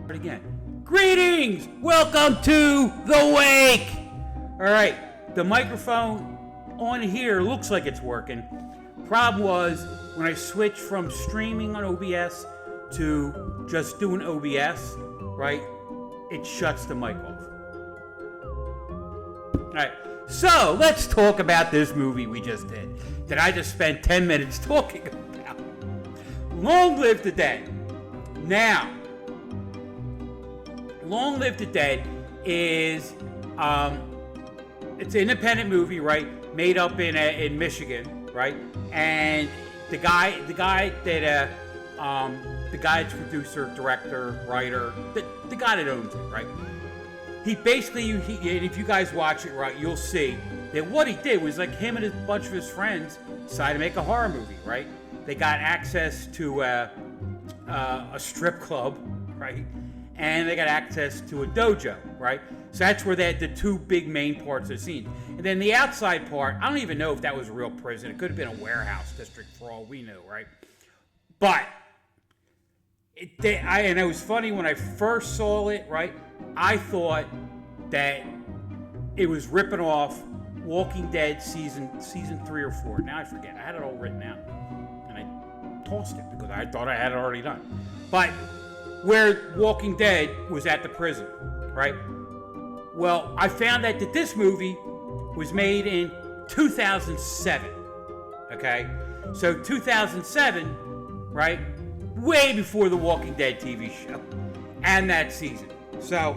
Again. Greetings! Welcome to The Wake! Alright, the microphone on here looks like it's working. Problem was, when I switched from streaming on OBS to just doing OBS, right, it shuts the mic off. Alright, so let's talk about this movie we just did, that I just spent 10 minutes talking about. Long Live the Dead. Now, Long Live the Dead is, it's an independent movie, right? Made up in Michigan, right? And the guy that's producer, director, writer, the guy that owns it, right? He basically, and if you guys watch it, right, you'll see that what he did was like him and a bunch of his friends decided to make a horror movie, right? They got access to a strip club, right? And they got access to a dojo, right? So that's where they had the two big main parts of the scene. And then the outside part, I don't even know if that was a real prison. It could have been a warehouse district for all we knew, right? But, and it was funny when I first saw it, right? I thought that it was ripping off Walking Dead season 3 or 4. Now I forget. I had it all written out. And I tossed it because I thought I had it already done. But where Walking Dead was at the prison, right? Well, I found out that this movie was made in 2007, okay? So 2007, right? Way before the Walking Dead TV show and that season. So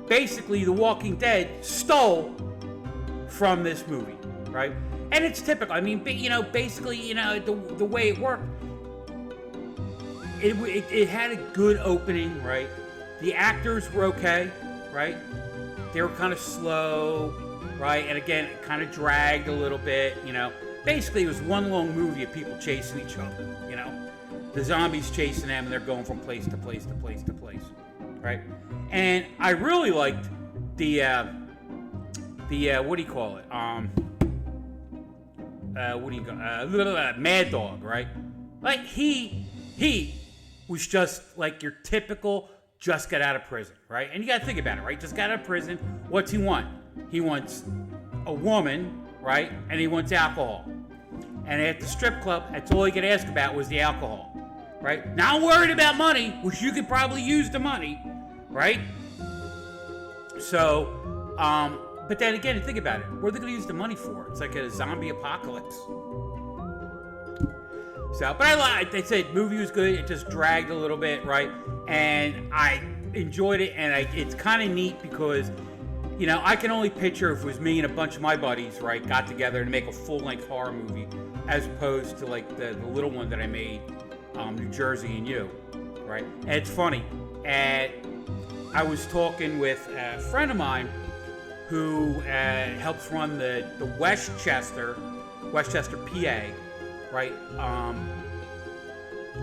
basically, The Walking Dead stole from this movie, right? And it's typical. I mean, basically, the way it worked, it had a good opening, right? The actors were okay, right? They were kind of slow, right? And again, it kind of dragged a little bit, Basically, it was one long movie of people chasing each other, The zombies chasing them, and they're going from place to place to place to place, right? And I really liked the what do you call it? Mad Dog, right? Like he was just like your typical just got out of prison, right? And you got to think about it, right? Just got out of prison. What's he want? He wants a woman, right? And he wants alcohol. And at the strip club, that's all he could ask about was the alcohol, right? Not worried about money, which you could probably use the money, right? So, but then again, think about it. What are they going to use the money for? It's like a zombie apocalypse. So, but I said, movie was good. It just dragged a little bit, right? And I enjoyed it, and it's kind of neat because, I can only picture if it was me and a bunch of my buddies, right, got together to make a full-length horror movie, as opposed to like the little one that I made, New Jersey and You, right? And it's funny. And I was talking with a friend of mine who helps run the Westchester, PA. Right,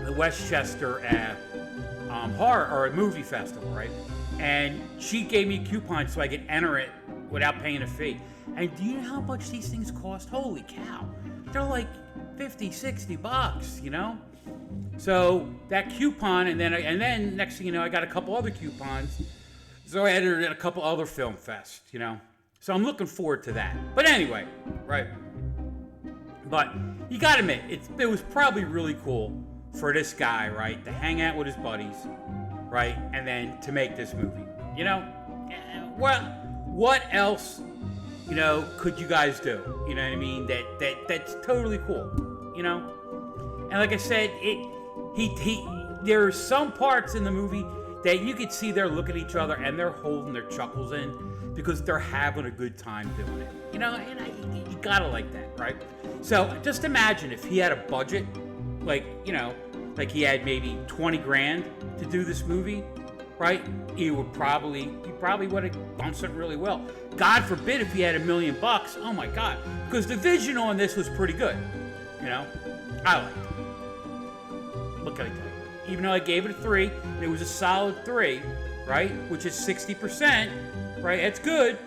the Westchester horror or movie festival, right? And she gave me a coupon so I could enter it without paying a fee. And do you know how much these things cost? Holy cow! They're like $50, $60, So that coupon, and then next thing you know, I got a couple other coupons. So I entered at a couple other film fests, So I'm looking forward to that. But anyway, right. But you gotta admit, it was probably really cool for this guy, right, to hang out with his buddies, right, and then to make this movie. Well, what else, could you guys do? You know what I mean? That's totally cool, And like I said, there are some parts in the movie that you could see they're looking at each other and they're holding their chuckles in because they're having a good time doing it. And you gotta like that, right? So just imagine if he had a budget, like he had maybe 20 grand to do this movie, right? He probably would have done something really well. God forbid if he had $1 million, oh my God. Because the vision on this was pretty good, I liked it. What can I tell you? Even though I gave it a 3, and it was a solid 3, right? Which is 60%, right? That's good,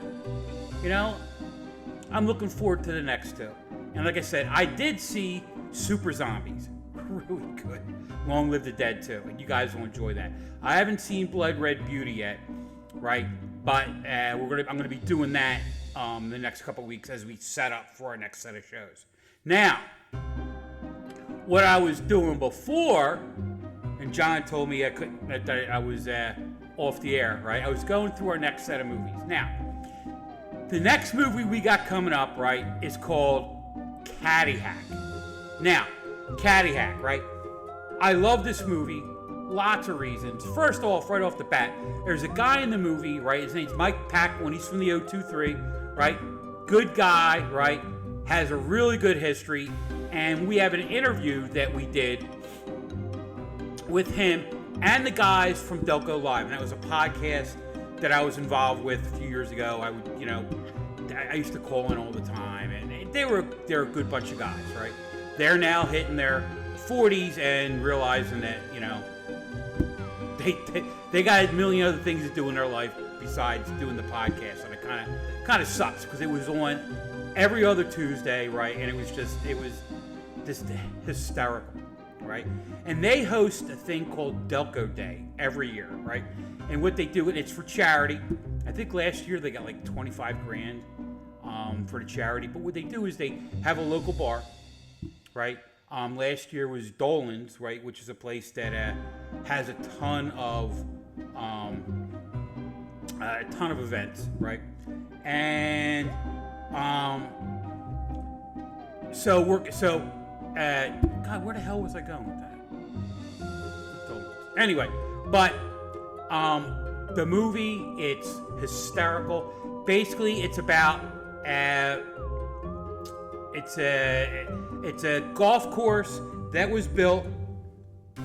I'm looking forward to the next two. And like I said, I did see Super Zombies. really good. Long Live the Dead too, and you guys will enjoy that. I haven't seen Blood Red Beauty yet, right? But I'm gonna be doing that the next couple weeks as we set up for our next set of shows. Now, what I was doing before, and John told me that I was off the air, right? I was going through our next set of movies. Now, the next movie we got coming up, right, is called Caddyshack. Now, Caddyshack, right? I love this movie. Lots of reasons. First off, right off the bat, there's a guy in the movie, right? His name's Mike Paquin. He's from the 023, right? Good guy, right? Has a really good history. And we have an interview that we did with him and the guys from Delco Live. And that was a podcast that I was involved with a few years ago. I used to call in all the time. And they're a good bunch of guys, right? They're now hitting their 40s and realizing that, they got a million other things to do in their life besides doing the podcast, and it kind of sucks because it was on every other Tuesday, right? And it was just hysterical, right? And they host a thing called Delco Day every year, right? And what they do, and it's for charity. I think last year they got like $25,000 for the charity. But what they do is they have a local bar, right? Last year was Dolan's, right, which is a place that has a ton of events, right? And God, where the hell was I going with that? Anyway, but the movie, it's hysterical. Basically, it's about it's a golf course that was built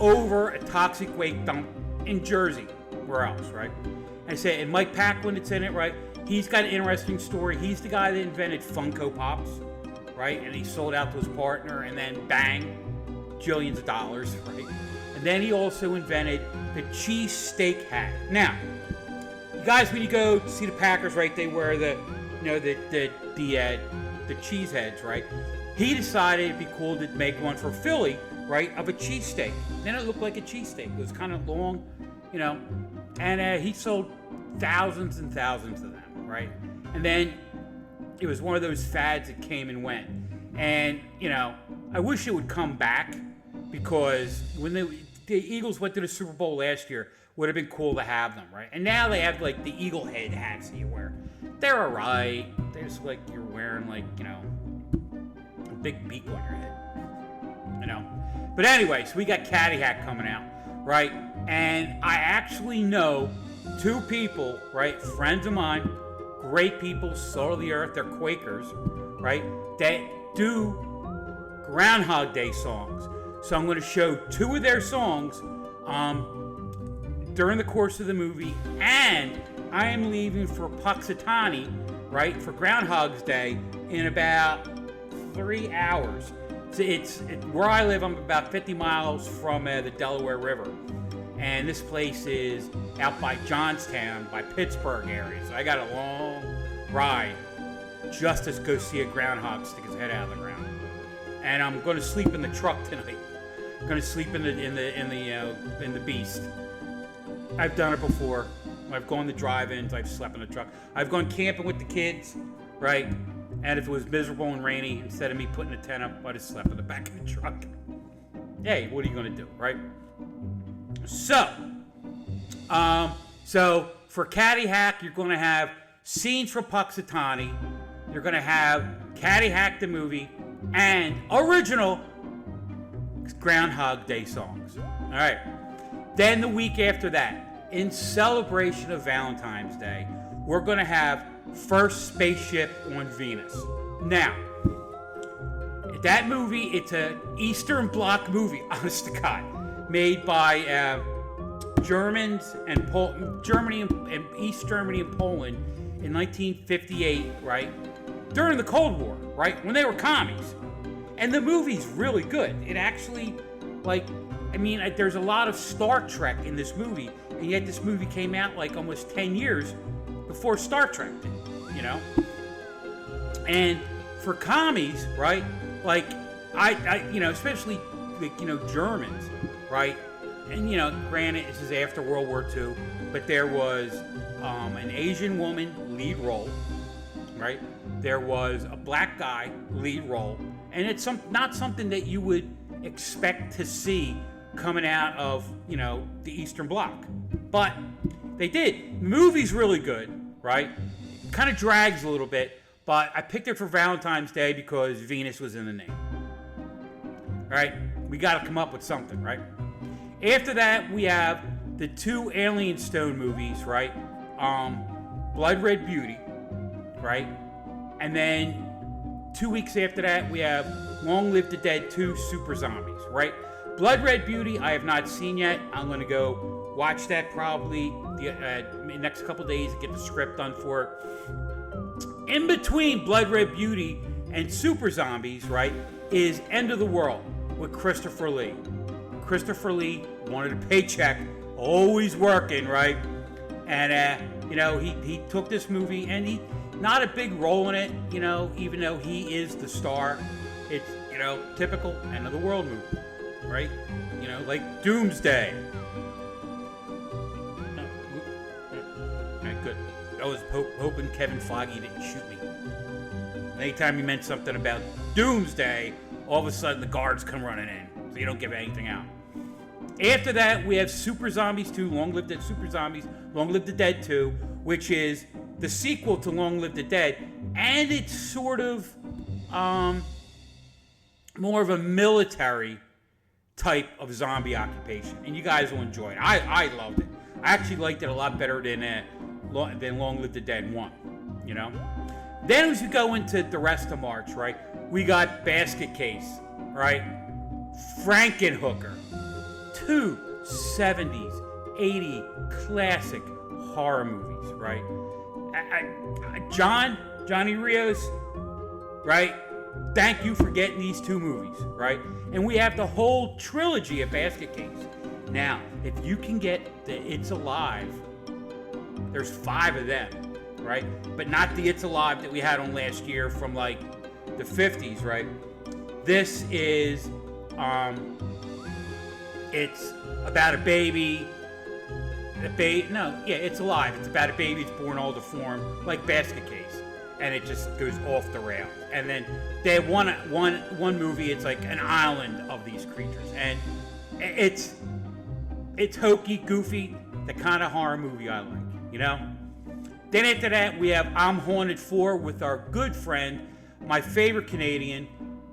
over a toxic waste dump in Jersey. Where else, right? And Mike Paquin, it's in it, right? He's got an interesting story. He's the guy that invented Funko Pops, right? And he sold out to his partner, and then bang, jillions of dollars, right? And then he also invented the cheese steak hat. Now, you guys, when you go to see the Packers, right, they wear the cheese heads, right? He decided it'd be cool to make one for Philly, right, of a cheesesteak. Then it looked like a cheesesteak. It was kind of long, and he sold thousands and thousands of them, right? And then it was one of those fads that came and went. And, I wish it would come back because when the Eagles went to the Super Bowl last year, would have been cool to have them, right? And now they have, like, the eagle head hats that you wear. They're all right. They're just like you're wearing, like, a big beak on your head, But anyway, so we got Caddyshack coming out, right? And I actually know two people, right? Friends of mine, great people, salt of the earth, they're Quakers, right? That do Groundhog Day songs. So I'm going to show two of their songs during the course of the movie, and I am leaving for Puxatawny, right, for Groundhog's Day in about 3 hours. So it's where I live. I'm about 50 miles from the Delaware River, and this place is out by Johnstown, by Pittsburgh area. So I got a long ride just to go see a groundhog stick his head out of the ground. And I'm going to sleep in the truck tonight. I'm going to sleep in the Beast. I've done it before. I've gone to drive-ins. I've slept in the truck. I've gone camping with the kids, right? And if it was miserable and rainy, instead of me putting a tent up, I just slept in the back of the truck. Hey, what are you going to do, right? So for Caddyshack, you're going to have scenes from Puxatawny. You're going to have Caddyshack the movie and original Groundhog Day songs. All right. Then the week after that, in celebration of Valentine's Day, we're going to have First Spaceship on Venus. Now, that movie, it's an Eastern Bloc movie, honest to God, made by Germans and East Germany and Poland in 1958, right? During the Cold War, right? When they were commies. And the movie's really good. It actually, there's a lot of Star Trek in this movie, and yet this movie came out like almost 10 years before Star Trek did, And for commies, right, like, I especially Germans, right? And granted, this is after World War II, but there was an Asian woman lead role, right? There was a black guy lead role, and it's not something that you would expect to see coming out of the Eastern Bloc, but they did. The movie's really good, right? Kind of drags a little bit, but I picked it for Valentine's Day because Venus was in the name. Right? We got to come up with something, right? After that, we have the 2 Alien Stone movies, right? Blood Red Beauty, right? And then 2 weeks after that, we have Long Live the Dead 2 Super Zombies, right? Blood Red Beauty, I have not seen yet. I'm going to go watch that probably in the next couple days and get the script done for it. In between Blood Red Beauty and Super Zombies, right, is End of the World with Christopher Lee. Christopher Lee wanted a paycheck, always working, right? And, he took this movie, and he, not a big role in it, even though he is the star. It's, typical End of the World movie, right? Like Doomsday. Right, good. I was hoping Kevin Feige didn't shoot me. Anytime you meant something about Doomsday, all of a sudden the guards come running in, so you don't give anything out. After that, we have Super Zombies 2, Long Live the Super Zombies, Long Live the Dead 2, which is the sequel to Long Live the Dead, and it's sort of more of a military type of zombie occupation, and you guys will enjoy it. I loved it. I actually liked it a lot better than Long Live the Dead 1, Then as we go into the rest of March, right, we got Basket Case, right, Frankenhooker, 2 70s, 80 classic horror movies, right? Johnny Rios, right? Thank you for getting these 2 movies, right? And we have the whole trilogy of Basket Case. Now, if you can get the It's Alive, there's 5 of them, right? But not the It's Alive that we had on last year from like the 50s, right? This is, it's about a baby. It's Alive. It's about a baby that's born all deformed, like Basket Case, and it just goes off the rails. And then they have one movie. It's like an island of these creatures, and it's hokey, goofy, the kind of horror movie I like, Then after that, we have I'm Haunted 4 with our good friend, my favorite Canadian,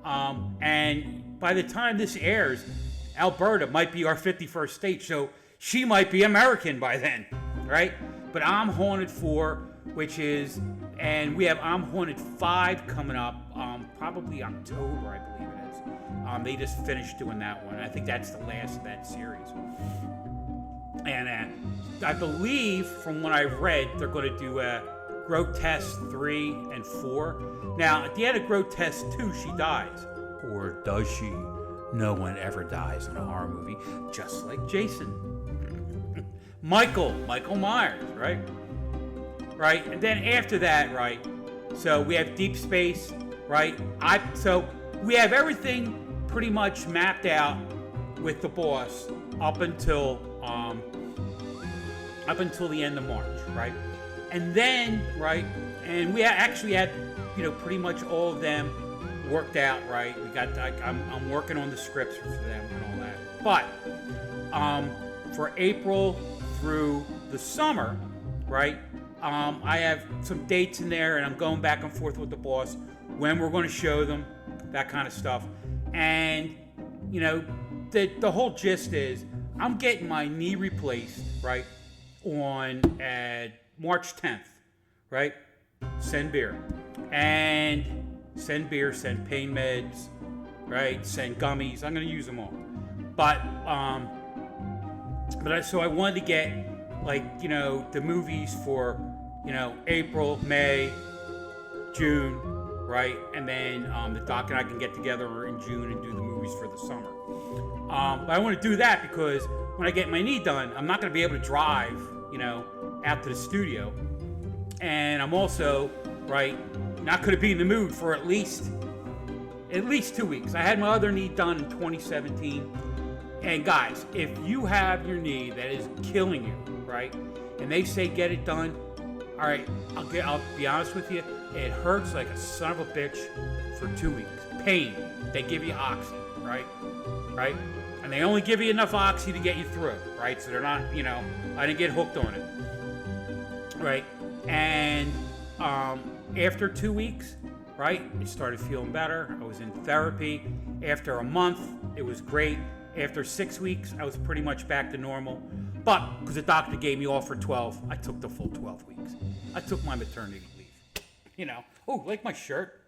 and by the time this airs, Alberta might be our 51st state, so she might be American by then, right? But I'm Haunted 4, and we have I'm Haunted 5 coming up, probably October, I believe it is. They just finished doing that one. I think that's the last of that series. And I believe, from what I've read, they're going to do Grotesque 3 and 4. Now, at the end of Grotesque 2, she dies. Or does she? No one ever dies in a horror movie, just like Jason. Michael Myers, right? Right, and then after that, right, so we have Deep Space, right? So we have everything pretty much mapped out with the boss up until the end of March, right? And then, right, and we actually had, pretty much all of them worked out, right? We got, I'm working on the scripts for them and all that. But for April through the summer, right, I have some dates in there, and I'm going back and forth with the boss when we're going to show them, that kind of stuff. And, the whole gist is I'm getting my knee replaced, right, on March 10th, right? Send beer. And send beer, send pain meds, right? Send gummies. I'm going to use them all. So I wanted to get, the movies for, April, May, June, right? And then the doc and I can get together in June and do the movies for the summer. But I want to do that because when I get my knee done, I'm not going to be able to drive, out to the studio. And I'm also, right, not going to be in the mood for at least at least 2 weeks. I had my other knee done in 2017. And guys, if you have your knee that is killing you, right, and they say get it done, all right, I'll be honest with you, it hurts like a son of a bitch for 2 weeks. Pain. They give you oxy, right? Right? And they only give you enough oxy to get you through, right? So they're not, I didn't get hooked on it, right? And after 2 weeks, right, it started feeling better. I was in therapy. After a month, it was great. After 6 weeks, I was pretty much back to normal. But because the doctor gave me off for 12, I took the full 12 weeks. I took my maternity leave. Oh, like my shirt.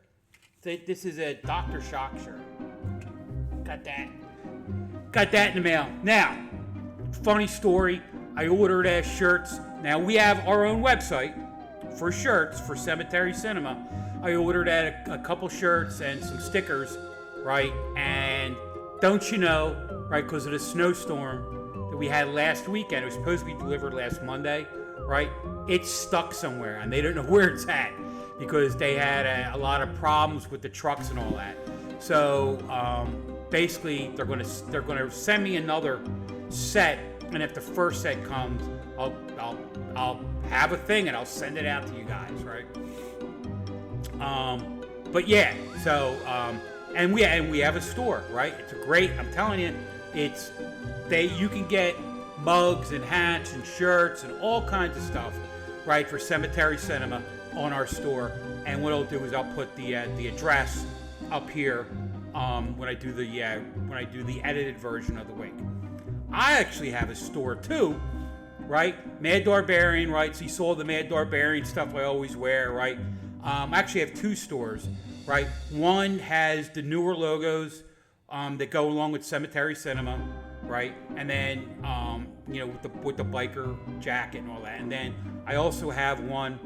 This is a Dr. Shock shirt. Got that in the mail. Now, funny story. I ordered shirts. Now, we have our own website for shirts for Cemetery Cinema. I ordered a couple shirts and some stickers, right? And don't you know, right, because of the snowstorm that we had last weekend, it was supposed to be delivered last Monday, right? It's stuck somewhere, and they don't know where it's at because they had a lot of problems with the trucks and all that. So basically, they're gonna send me another set, and if the first set comes, I'll have a thing and I'll send it out to you guys, right? But yeah, so and we have a store, right? It's a great. I'm telling you, you can get mugs and hats and shirts and all kinds of stuff, right, for Cemetery Cinema on our store. And what I'll do is I'll put the address up here when I do the edited version of the week. I actually have a store too, right? Mad Darbarian, right? So you saw the Mad Darbarian stuff I always wear, right? I actually have two stores, right? One has the newer logos that go along with Cemetery Cinema, right? And then with the biker jacket and all that. And then I also have one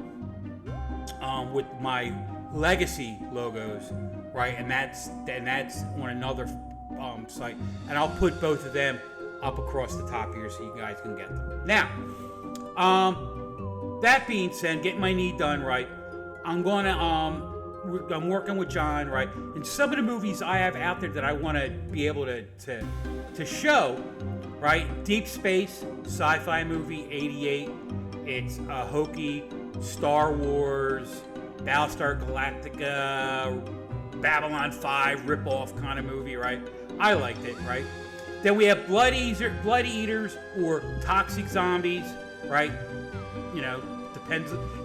with my legacy logos, right? And that's on another site. And I'll put both of them up across the top here so you guys can get them. Now, that being said, getting my knee done right, I'm working with John, right? And some of the movies I have out there that I want to be able to show, right? Deep Space, sci-fi movie, 88. It's a hokey Star Wars, Battlestar Galactica, Babylon 5 ripoff kind of movie, right? I liked it, right? Then we have Blood Eaters or Toxic Zombies, right?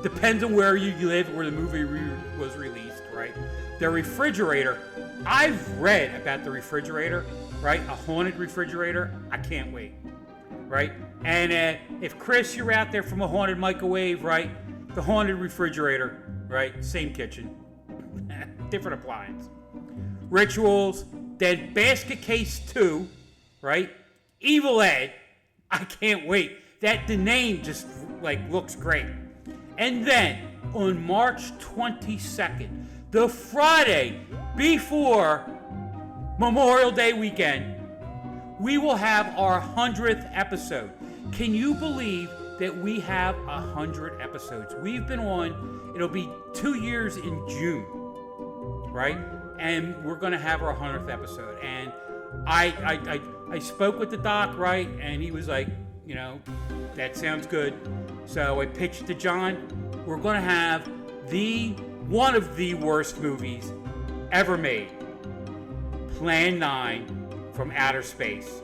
Depends on where you live, where the movie was released, right? The Refrigerator. I've read about the refrigerator, right? A haunted refrigerator. I can't wait, right? And if Chris, you're out there from a haunted microwave, right? The haunted refrigerator, right? Same kitchen, different appliance. Rituals. Then Basket Case 2, right? Evil Ed. I can't wait. The name just looks great. And then on March 22nd, the Friday before Memorial Day weekend, we will have our 100th episode. Can you believe that we have 100 episodes? We've been on, it'll be 2 years in June, right? And we're going to have our 100th episode. And I spoke with the doc, right? And he was like, that sounds good. So I pitched to John, we're going to have one of the worst movies ever made, Plan 9 from Outer Space,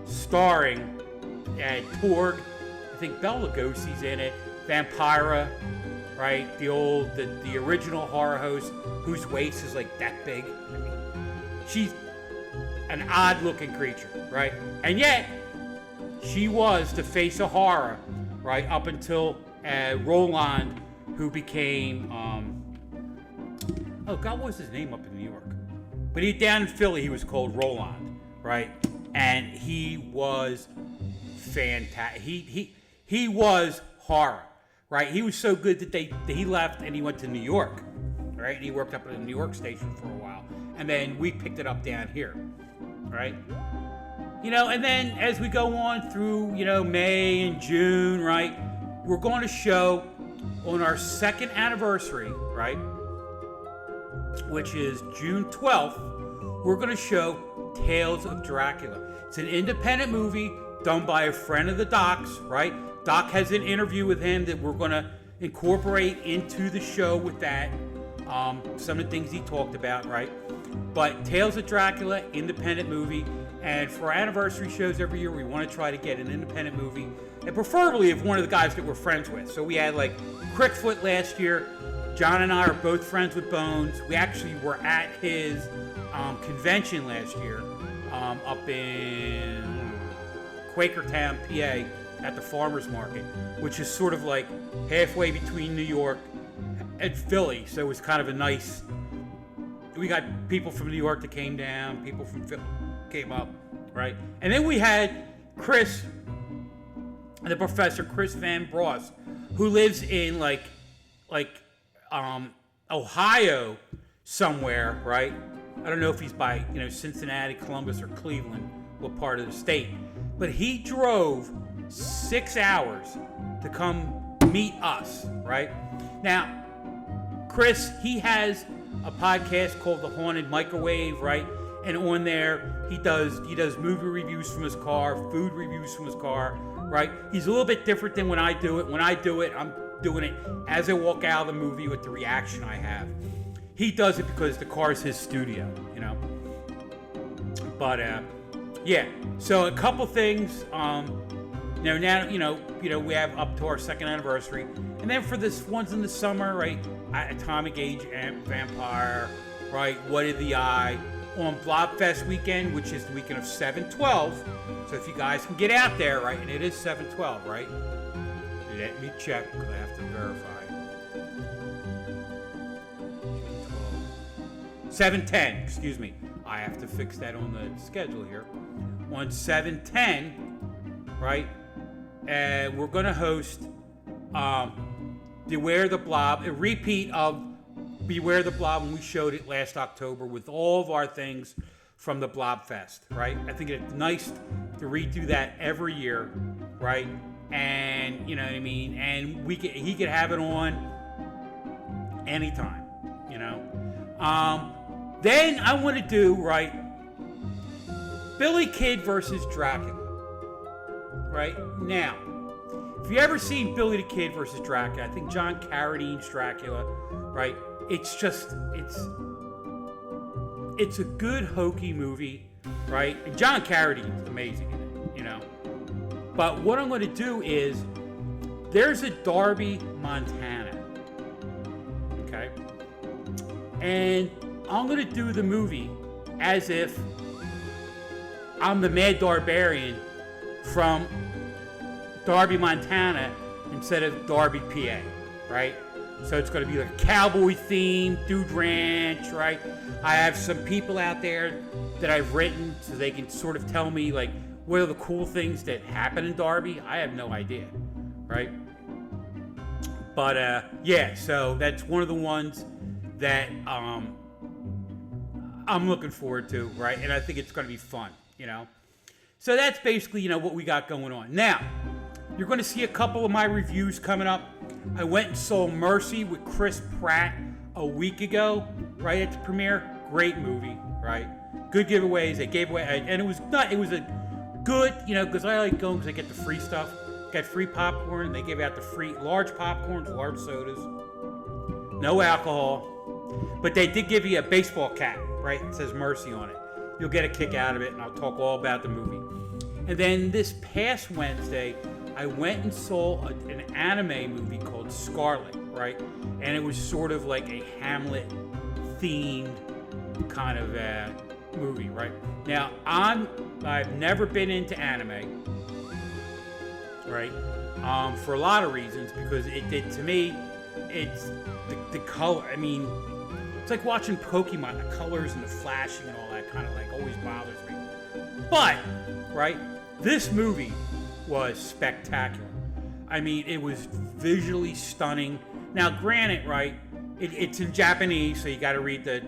starring Torg, I think Bela Lugosi's in it, Vampira, right? The original horror host whose waist is that big. She's an odd-looking creature, right? And yet, she was the face of horror, right? Up until Roland, who became, what was his name up in New York? But down in Philly, he was called Roland, right? And he was fantastic. He was horror, right? He was so good that he left and he went to New York, right? And he worked up at the New York station for a while. And then we picked it up down here, right? And then as we go on through, May and June, right, we're going to show on our second anniversary, right, which is June 12th, we're going to show Tales of Dracula. It's an independent movie done by a friend of the Doc's, right? Doc has an interview with him that we're going to incorporate into the show with that. Some of the things he talked about, right? But Tales of Dracula, independent movie. And for our anniversary shows every year, we want to try to get an independent movie. And preferably of one of the guys that we're friends with. So we had like Crickfoot last year. John and I are both friends with Bones. We actually were at his convention last year up in Quakertown, PA, at the Farmers Market, which is sort of like halfway between New York and Philly. So it was kind of a nice... We got people from New York that came down, people from Philly came up, right? And then we had Chris, the professor, Chris Van Bross, who lives in like Ohio somewhere, right? I don't know if he's by, Cincinnati, Columbus, or Cleveland, what part of the state. But he drove 6 hours to come meet us, right? Now, Chris, he has a podcast called The Haunted Microwave, right? And on there, he does movie reviews from his car, food reviews from his car, right? He's a little bit different than when I do it. When I do it, I'm doing it as I walk out of the movie with the reaction I have. He does it because the car is his studio, But yeah. So a couple things. Now we have up to our second anniversary, and then for this ones in the summer, right? Atomic Age Vampire, right? What Did the Eye? On Blobfest weekend, which is the weekend of 7/12. So if you guys can get out there, right? And it is 7/12, right? Let me check because I have to verify. 7/10, excuse me. I have to fix that on the schedule here. On 7/10, right? And we're going to host Beware the Blob, a repeat of Beware the Blob when we showed it last October with all of our things from the Blobfest, right? I think it's nice to redo that every year, right? And you know what I mean? And he could have it on anytime, Then I want to do, right, Billy Kid versus Dracula. Right? Now, if you ever seen Billy the Kid versus Dracula, I think John Carradine's Dracula, right? It's a good hokey movie, right? And John Carradine's amazing in it, But what I'm going to do is, there's a Darby, Montana, okay? And I'm going to do the movie as if I'm the Mad Darbarian from Darby, Montana, instead of Darby, PA, right? So it's going to be like a cowboy theme, Dude Ranch, right? I have some people out there that I've written so they can sort of tell me, like, what are the cool things that happen in Darby? I have no idea, right? But, yeah, so that's one of the ones that I'm looking forward to, right? And I think it's going to be fun, So that's basically, what we got going on. Now, you're going to see a couple of my reviews coming up. I went and saw Mercy with Chris Pratt a week ago, right at the premiere. Great movie, right? Good giveaways. They gave away, and it was a good, because I like going because I get the free stuff. Got free popcorn. They gave out the free large popcorns, large sodas, no alcohol. But they did give you a baseball cap, right? It says Mercy on it. You'll get a kick out of it, and I'll talk all about the movie. And then this past Wednesday, I went and saw an anime movie called Scarlet, right? And it was sort of like a Hamlet-themed kind of movie, right? Now, I've never been into anime, right? For a lot of reasons, because to me, it's the color. I mean, it's like watching Pokemon. The colors and the flashing and all that kind of like always bothers me. But, right, this movie was spectacular. I mean, it was visually stunning. Now, granted, right, it's in Japanese, so you got to read the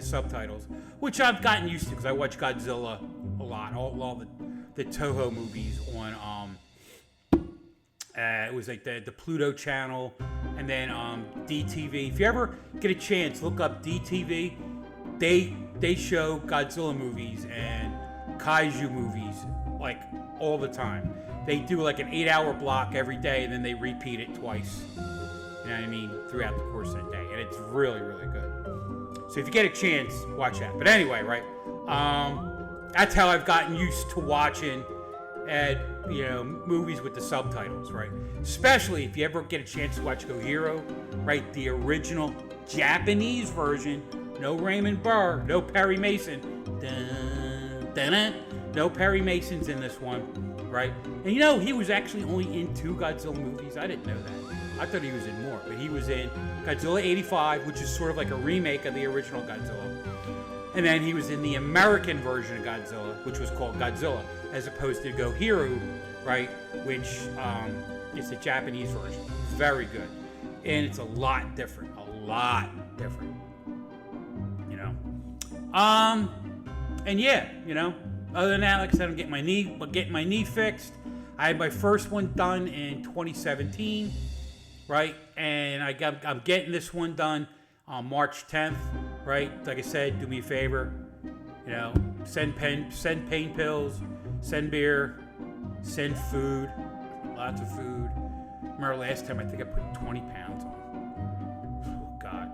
subtitles, which I've gotten used to because I watch Godzilla a lot. All the Toho movies on it was like the Pluto channel, and then DTV. If you ever get a chance, look up DTV. They show Godzilla movies and kaiju movies like all the time. They do like an 8-hour block every day, and then they repeat it twice. You know what I mean? Throughout the course of the day, and it's really, really good. So if you get a chance, watch that. But anyway, right? That's how I've gotten used to watching, movies with the subtitles, right? Especially if you ever get a chance to watch Go Hero, right? The original Japanese version. No Raymond Burr, no Perry Mason. Dun, dun, dun. No Perry Mason's in this one, right? And he was actually only in 2 Godzilla movies. I didn't know that. I thought he was in more, but he was in Godzilla 85, which is sort of like a remake of the original Godzilla. And then he was in the American version of Godzilla, which was called Godzilla, as opposed to Go Hero, right? Which is the Japanese version. Very good. And it's a lot different. And yeah, other than that, like I said, I'm getting my knee fixed. I had my first one done in 2017, right? And I'm getting this one done on March 10th, right? Like I said, do me a favor, send pain pills, send beer, send food, lots of food. Remember last time I think I put 20 pounds on. Oh God,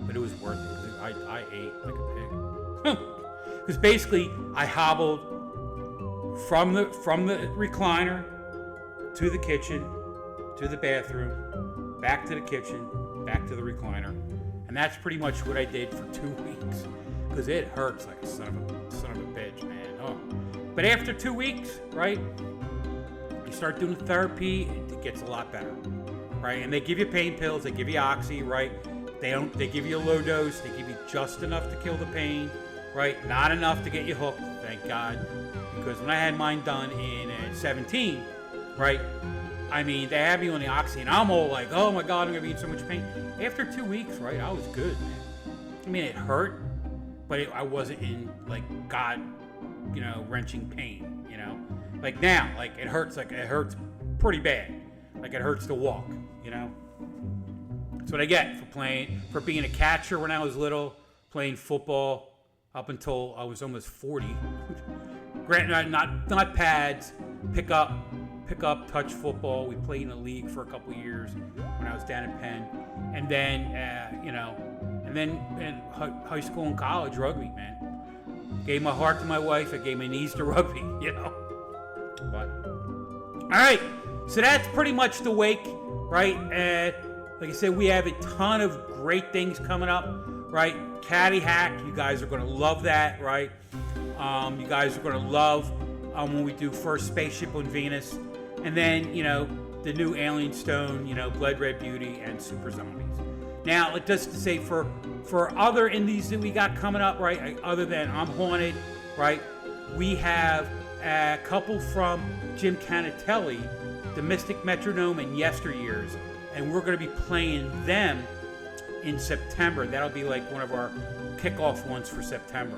but it was worth it because I ate like a pig. Because basically I hobbled from the recliner to the kitchen, to the bathroom, back to the kitchen, back to the recliner, and that's pretty much what I did for 2 weeks. Because it hurts like a son of a bitch, man. Oh. But after 2 weeks, right, you start doing therapy, it gets a lot better, right? And they give you pain pills, they give you oxy, right? They give you a low dose, they give you just enough to kill the pain, right? Not enough to get you hooked, thank God. Because when I had mine done in 17, right, I mean, they have me on the oxy, and I'm all like, oh my God, I'm gonna be in so much pain. After 2 weeks, right, I was good, man. I mean, it hurt, but I wasn't in like God, wrenching pain, Like now, like it hurts pretty bad. Like it hurts to walk, That's what I get for being a catcher when I was little, playing football up until I was almost 40. Granted, not pads, pick up touch football. We played in a league for a couple years when I was down in Penn, and then and then in high school and college rugby, man. Gave my heart to my wife. I gave my knees to rugby, But all right, so that's pretty much the wake, right? Like I said, we have a ton of great things coming up, right? Caddy Hack, you guys are going to love that, right? You guys are going to love when we do first Spaceship on Venus, and then the new Alien Stone, Blood Red Beauty, and Super Zombies. Now, just to say for other indies that we got coming up, right? Other than I'm Haunted, right? We have a couple from Jim Canatelli, The Mystic Metronome and Yesteryears, and we're going to be playing them in September. That'll be like one of our kickoff ones for September.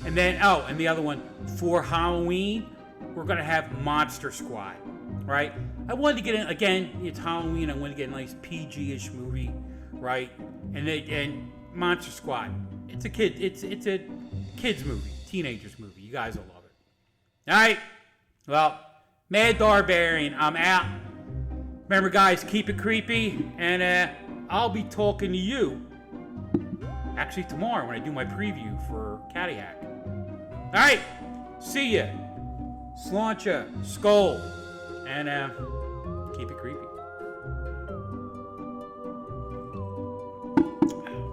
And then, and the other one, for Halloween, we're going to have Monster Squad, right? I wanted to get in, again, it's Halloween, I wanted to get a nice PG-ish movie, right? And Monster Squad, it's a kids movie, teenagers movie. You guys will love it. All right, well, Mad Darbarian, I'm out. Remember, guys, keep it creepy, and I'll be talking to you actually tomorrow when I do my preview for Caddy Hack. All right, see ya. Sláinte, Skol, and keep it creepy.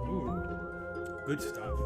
Ooh, good stuff.